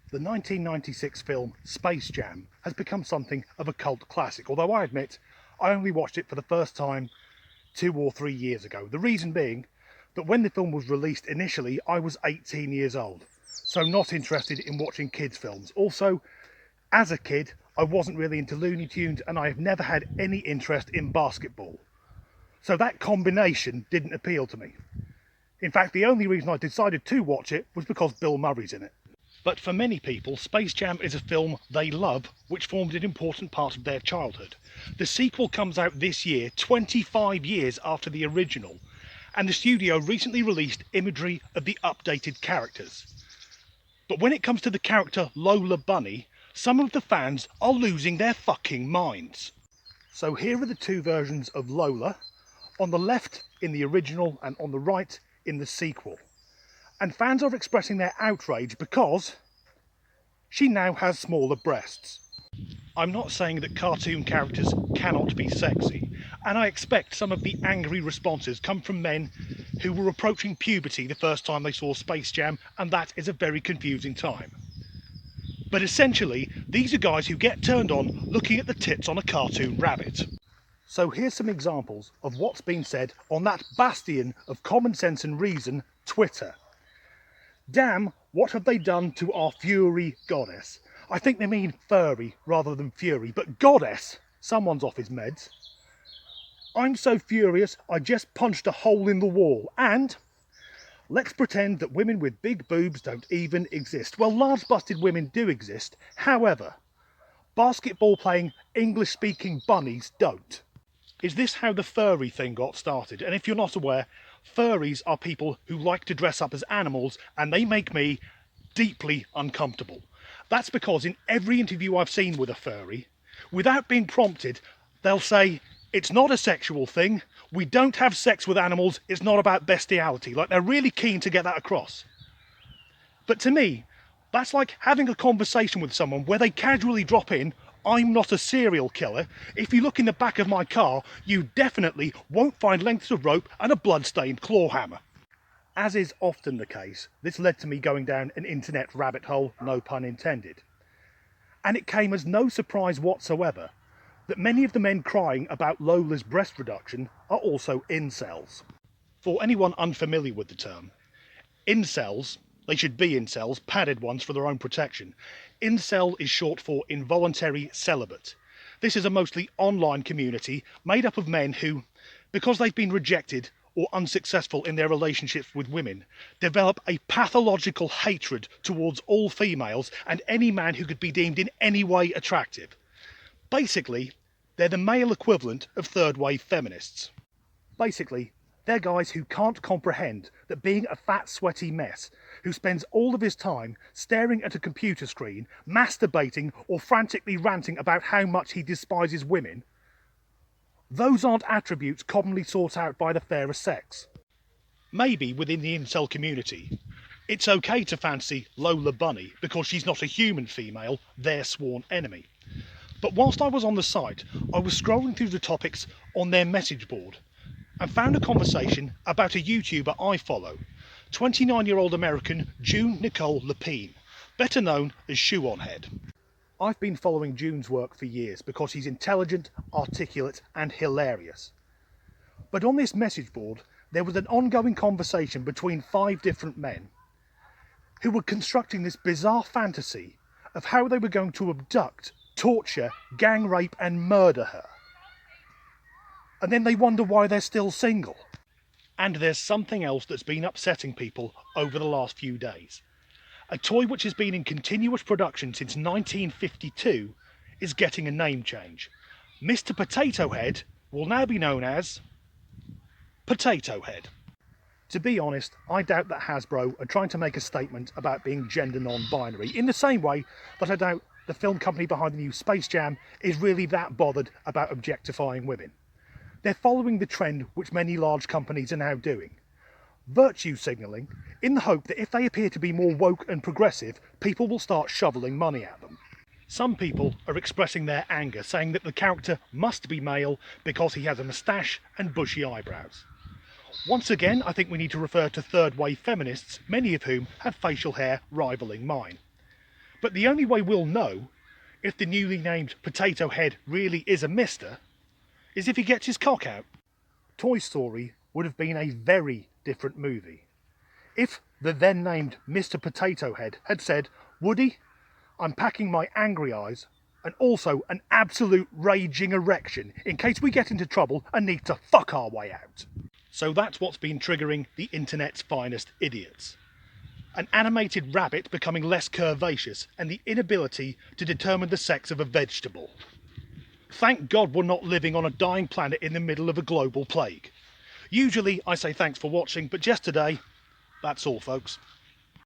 The 1996 film Space Jam has become something of a cult classic, although I admit I only watched it for the first time 2 or 3 years ago. The reason being that when the film was released initially, I was 18 years old, so not interested in watching kids' films. Also, as a kid, I wasn't really into Looney Tunes and I have never had any interest in basketball. So that combination didn't appeal to me. In fact, the only reason I decided to watch it was because Bill Murray's in it. But for many people, Space Jam is a film they love, which formed an important part of their childhood. The sequel comes out this year, 25 years after the original, and the studio recently released imagery of the updated characters. But when it comes to the character Lola Bunny, some of the fans are losing their fucking minds. So here are the two versions of Lola, on the left in the original and on the right in the sequel. And fans are expressing their outrage because she now has smaller breasts. I'm not saying that cartoon characters cannot be sexy, and I expect some of the angry responses come from men who were approaching puberty the first time they saw Space Jam, and that is a very confusing time. But essentially, these are guys who get turned on looking at the tits on a cartoon rabbit. So here's some examples of what's been said on that bastion of common sense and reason, Twitter. Damn, what have they done to our fury goddess? I think they mean furry rather than fury, but goddess, someone's off his meds. I'm so furious I just punched a hole in the wall. And let's pretend that women with big boobs don't even exist. Well, large busted women do exist. However, basketball playing English speaking bunnies don't. Is this how the furry thing got started? And if you're not aware, furries are people who like to dress up as animals, and they make me deeply uncomfortable. That's because in every interview I've seen with a furry, without being prompted, they'll say, it's not a sexual thing, we don't have sex with animals, it's not about bestiality. Like, they're really keen to get that across. But to me, that's like having a conversation with someone where they casually drop in, I'm not a serial killer. If you look in the back of my car, you definitely won't find lengths of rope and a blood-stained claw hammer. As is often the case, this led to me going down an internet rabbit hole, no pun intended. And it came as no surprise whatsoever that many of the men crying about Lola's breast reduction are also incels. For anyone unfamiliar with the term, incels, they should be incels, padded ones for their own protection. Incel is short for involuntary celibate. This is a mostly online community made up of men who, because they've been rejected or unsuccessful in their relationships with women, develop a pathological hatred towards all females and any man who could be deemed in any way attractive. Basically, they're the male equivalent of third-wave feminists. Basically, they're guys who can't comprehend that being a fat, sweaty mess, who spends all of his time staring at a computer screen, masturbating or frantically ranting about how much he despises women, those aren't attributes commonly sought out by the fairer sex. Maybe within the incel community, it's okay to fancy Lola Bunny because she's not a human female, their sworn enemy. But whilst I was on the site, I was scrolling through the topics on their message board and found a conversation about a YouTuber I follow, 29-year-old American June Nicole Lapine, better known as Shoe on Head. I've been following June's work for years because she's intelligent, articulate and hilarious. But on this message board, there was an ongoing conversation between 5 different men who were constructing this bizarre fantasy of how they were going to abduct, torture, gang rape and murder her. And then they wonder why they're still single. And there's something else that's been upsetting people over the last few days. A toy which has been in continuous production since 1952 is getting a name change. Mr. Potato Head will now be known as Potato Head. To be honest, I doubt that Hasbro are trying to make a statement about being gender non-binary, in the same way that I doubt the film company behind the new Space Jam is really that bothered about objectifying women. They're following the trend which many large companies are now doing. Virtue signalling, in the hope that if they appear to be more woke and progressive, people will start shoveling money at them. Some people are expressing their anger, saying that the character must be male because he has a moustache and bushy eyebrows. Once again, I think we need to refer to third-wave feminists, many of whom have facial hair rivaling mine. But the only way we'll know if the newly named Potato Head really is a mister is if he gets his cock out. Toy Story would have been a very different movie if the then named Mr. Potato Head had said, "Woody, I'm packing my angry eyes and also an absolute raging erection in case we get into trouble and need to fuck our way out." So that's what's been triggering the internet's finest idiots. An animated rabbit becoming less curvaceous and the inability to determine the sex of a vegetable. Thank God we're not living on a dying planet in the middle of a global plague. Usually I say thanks for watching, but just today, that's all folks.